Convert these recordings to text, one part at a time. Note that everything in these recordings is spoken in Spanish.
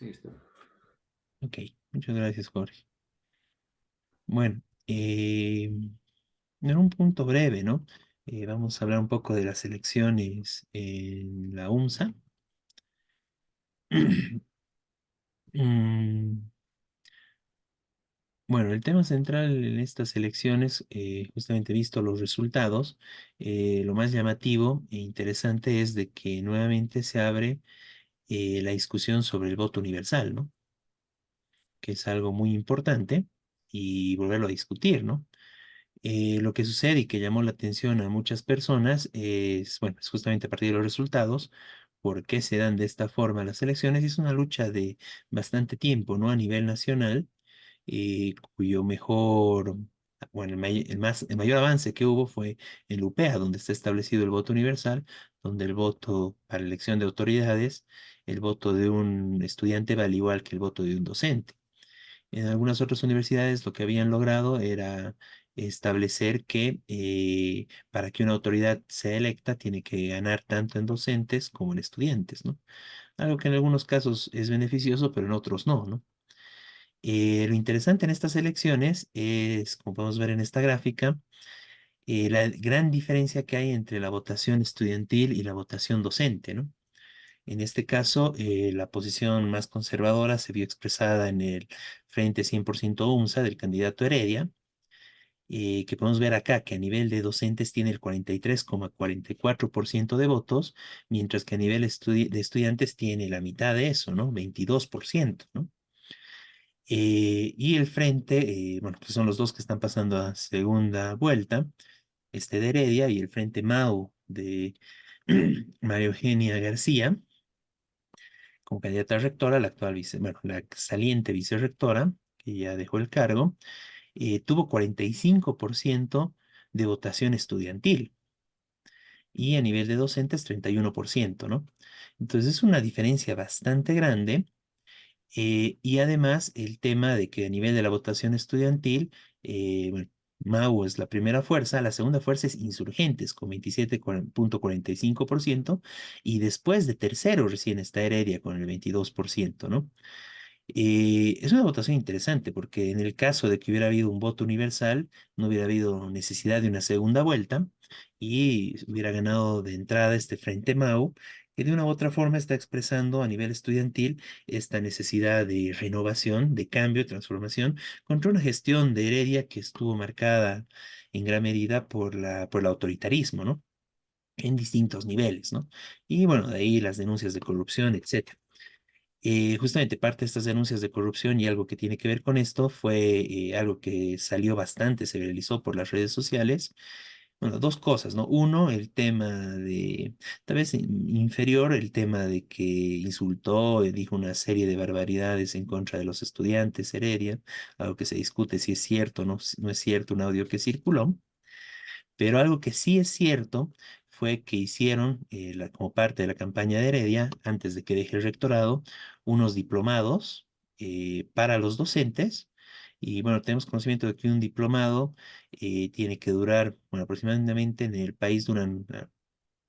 Sí, está. Ok, muchas gracias, Jorge. Bueno, en un punto breve, ¿no? Vamos a hablar un poco de las elecciones en la UNSA. Mm, Bueno, el tema central en estas elecciones, justamente visto los resultados, lo más llamativo e interesante es de que nuevamente se abre la discusión sobre el voto universal, ¿no? Que es algo muy importante y volverlo a discutir, ¿no? Lo que sucede y que llamó la atención a muchas personas es, bueno, es justamente a partir de los resultados, por qué se dan de esta forma las elecciones. Y es una lucha de bastante tiempo, ¿no? A nivel nacional, cuyo mejor, bueno, el mayor avance que hubo fue en UPEA, donde está establecido el voto universal, donde el voto para elección de autoridades, el voto de un estudiante vale igual que el voto de un docente. En algunas otras universidades lo que habían logrado era establecer que para que una autoridad sea electa tiene que ganar tanto en docentes como en estudiantes, ¿no? Algo que en algunos casos es beneficioso, pero en otros no, ¿no? Lo interesante en estas elecciones es, como podemos ver en esta gráfica, la gran diferencia que hay entre la votación estudiantil y la votación docente, ¿no? En este caso, la posición más conservadora se vio expresada en el Frente 100% UNSA del candidato Heredia, que podemos ver acá que a nivel de docentes tiene el 43,44% de votos, mientras que a nivel de estudiantes tiene la mitad de eso, ¿no? 22%, ¿no? Y el Frente, bueno, que son los dos que están pasando a segunda vuelta, este de Heredia y el Frente MAU de María Eugenia García como candidata a rectora, la actual bueno, la saliente vicerrectora, que ya dejó el cargo, tuvo 45% de votación estudiantil y a nivel de docentes 31%, ¿no? Entonces es una diferencia bastante grande. Y además el tema de que a nivel de la votación estudiantil, bueno, Mau es la primera fuerza, la segunda fuerza es Insurgentes con 27,45% y después de tercero recién está Heredia con el 22%, ¿no? Es una votación interesante porque en el caso de que hubiera habido un voto universal, no hubiera habido necesidad de una segunda vuelta y hubiera ganado de entrada este Frente Mau, que de una u otra forma está expresando a nivel estudiantil esta necesidad de renovación, de cambio, transformación, contra una gestión de Heredia que estuvo marcada en gran medida por el autoritarismo, ¿no? En distintos niveles, ¿no? Y bueno, de ahí las denuncias de corrupción, etcétera. Justamente parte de estas denuncias de corrupción y algo que tiene que ver con esto fue algo que salió bastante, se viralizó por las redes sociales. Bueno, dos cosas, ¿no? Uno, el tema de, tal vez inferior, el tema de que insultó, dijo una serie de barbaridades en contra de los estudiantes Heredia, algo que se discute si es cierto o no, no es cierto, un audio que circuló. Pero algo que sí es cierto fue que hicieron, como parte de la campaña de Heredia, antes de que deje el rectorado, unos diplomados para los docentes. Y bueno, tenemos conocimiento de que un diplomado tiene que durar, bueno, aproximadamente en el país duran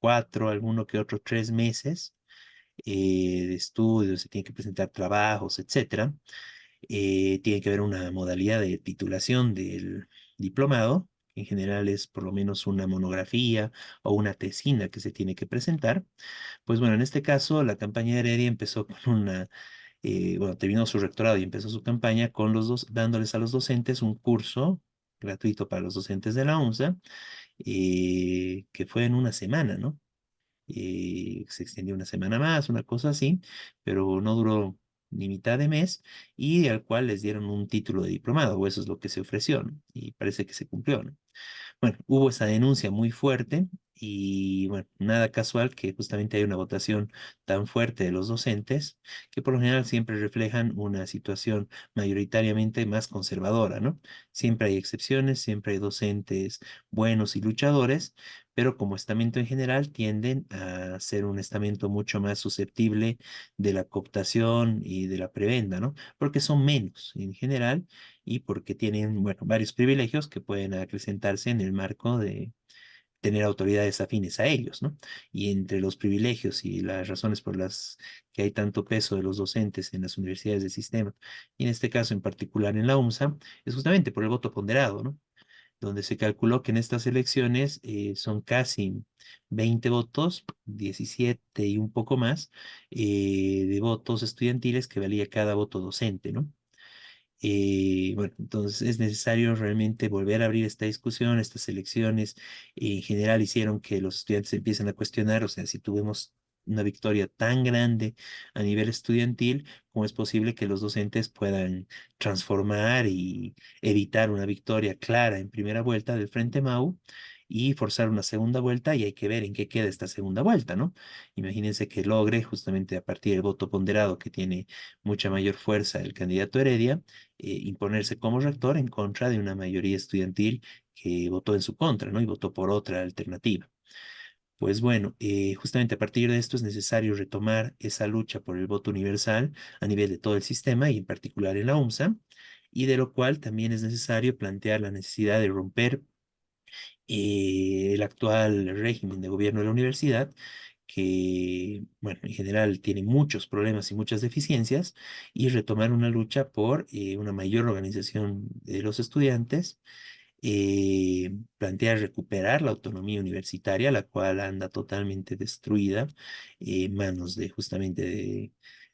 4, alguno que otro 3 meses de estudios, se tiene que presentar trabajos, etcétera. Tiene que haber una modalidad de titulación del diplomado, que en general es por lo menos una monografía o una tesina que se tiene que presentar. Pues bueno, en este caso, la campaña de Heredia empezó con bueno, terminó su rectorado y empezó su campaña con los dos, dándoles a los docentes un curso gratuito para los docentes de la UNSA, que fue en una semana, ¿no? Se extendió una semana más, una cosa así, pero no duró ni mitad de mes y al cual les dieron un título de diplomado, o eso es lo que se ofreció, ¿no? Y parece que se cumplió, ¿no? Bueno, hubo esa denuncia muy fuerte y bueno, nada casual que justamente hay una votación tan fuerte de los docentes que por lo general siempre reflejan una situación mayoritariamente más conservadora, ¿no? Siempre hay excepciones, siempre hay docentes buenos y luchadores, pero como estamento en general tienden a ser un estamento mucho más susceptible de la cooptación y de la prebenda, ¿no? Porque son menos en general y porque tienen, bueno, varios privilegios que pueden acrecentarse en el marco tener autoridades afines a ellos, ¿no? Y entre los privilegios y las razones por las que hay tanto peso de los docentes en las universidades del sistema, y en este caso en particular en la UMSA, es justamente por el voto ponderado, ¿no? Donde se calculó que en estas elecciones son casi 20 votos, 17 y un poco más, de votos estudiantiles que valía cada voto docente, ¿no? Bueno, entonces es necesario realmente volver a abrir esta discusión. Estas elecciones en general hicieron que los estudiantes empiecen a cuestionar, o sea, si tuvimos una victoria tan grande a nivel estudiantil, ¿cómo es posible que los docentes puedan transformar y evitar una victoria clara en primera vuelta del Frente Mau y forzar una segunda vuelta? Y hay que ver en qué queda esta segunda vuelta, ¿no? Imagínense que logre justamente a partir del voto ponderado que tiene mucha mayor fuerza el candidato Heredia, imponerse como rector en contra de una mayoría estudiantil que votó en su contra, ¿no? Y votó por otra alternativa. Pues bueno, justamente a partir de esto es necesario retomar esa lucha por el voto universal a nivel de todo el sistema y en particular en la UMSA, y de lo cual también es necesario plantear la necesidad de romper el actual régimen de gobierno de la universidad, que, bueno, en general tiene muchos problemas y muchas deficiencias, y retomar una lucha por una mayor organización de los estudiantes, plantea recuperar la autonomía universitaria, la cual anda totalmente destruida en manos de justamente de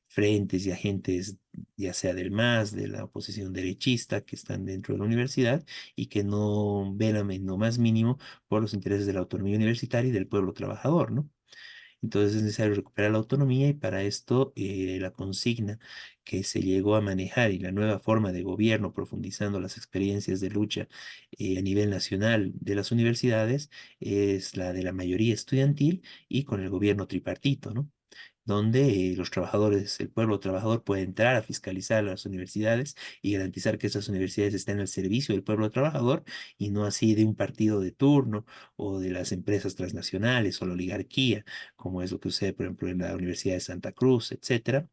frentes y agentes, ya sea del MAS, de la oposición derechista, que están dentro de la universidad y que no velan en lo más mínimo por los intereses de la autonomía universitaria y del pueblo trabajador, ¿no? Entonces es necesario recuperar la autonomía y para esto la consigna que se llegó a manejar y la nueva forma de gobierno, profundizando las experiencias de lucha a nivel nacional de las universidades, es la de la mayoría estudiantil y con el gobierno tripartito, ¿no? Donde los trabajadores, el pueblo trabajador puede entrar a fiscalizar las universidades y garantizar que esas universidades estén al servicio del pueblo trabajador y no así de un partido de turno o de las empresas transnacionales o la oligarquía, como es lo que sucede, por ejemplo, en la Universidad de Santa Cruz, etcétera.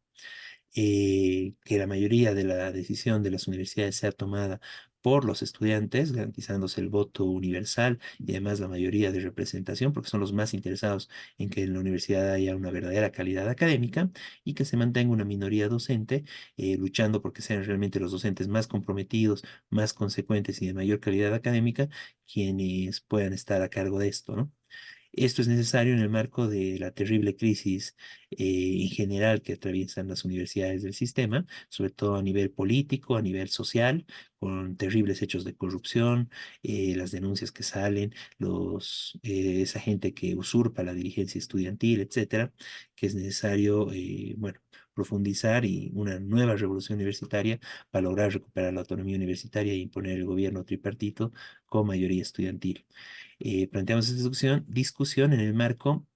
Que la mayoría de la decisión de las universidades sea tomada por los estudiantes, garantizándose el voto universal y además la mayoría de representación, porque son los más interesados en que en la universidad haya una verdadera calidad académica y que se mantenga una minoría docente, luchando porque sean realmente los docentes más comprometidos, más consecuentes y de mayor calidad académica quienes puedan estar a cargo de esto, ¿no? Esto es necesario en el marco de la terrible crisis en general que atraviesan las universidades del sistema, sobre todo a nivel político, a nivel social, con terribles hechos de corrupción, las denuncias que salen, esa gente que usurpa la dirigencia estudiantil, etcétera, que es necesario, bueno, profundizar y una nueva revolución universitaria para lograr recuperar la autonomía universitaria e imponer el gobierno tripartito con mayoría estudiantil. Planteamos esta discusión en el marco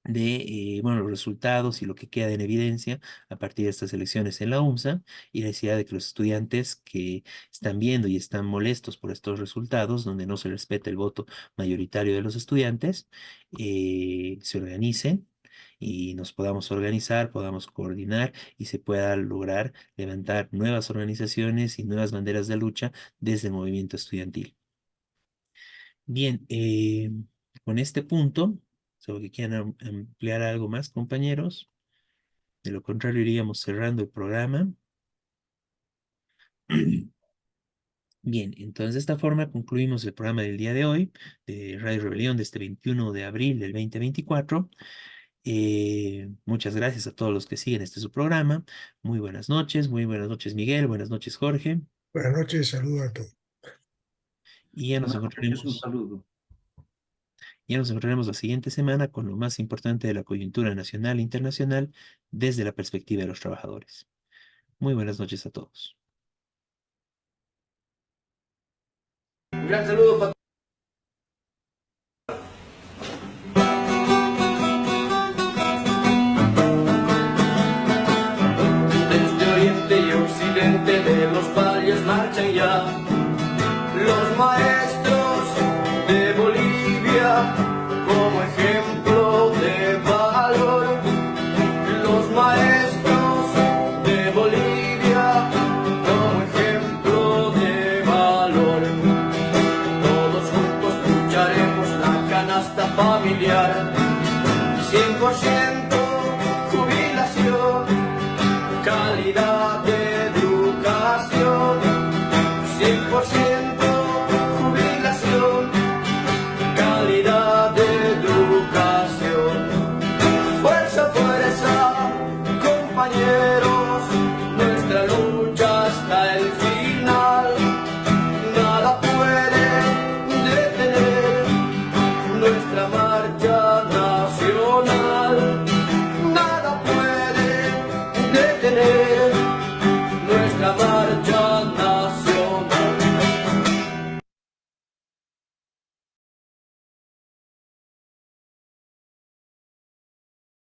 de bueno, los resultados y lo que queda en evidencia a partir de estas elecciones en la UMSA y la necesidad de que los estudiantes que están viendo y están molestos por estos resultados, donde no se respeta el voto mayoritario de los estudiantes, se organicen y nos podamos organizar, podamos coordinar y se pueda lograr levantar nuevas organizaciones y nuevas banderas de lucha desde el movimiento estudiantil. Bien, con este punto, solo que quieran ampliar algo más, compañeros. De lo contrario, iríamos cerrando el programa. Bien, entonces de esta forma concluimos el programa del día de hoy de Radio Rebelión de este 21 de abril del 2024. Muchas gracias a todos los que siguen este su programa. Muy buenas noches Miguel, buenas noches Jorge. Buenas noches, saludos a todos. Y ya nos Buenas noches, un encontraremos. saludo. Ya nos encontraremos la siguiente semana con lo más importante de la coyuntura nacional e internacional desde la perspectiva de los trabajadores. Muy buenas noches a todos. Un gran saludo para desde oriente y occidente de los valles marchan ya los maestros de Bolivia como ejemplo de valor. Los maestros de Bolivia como ejemplo de valor. Todos calidad de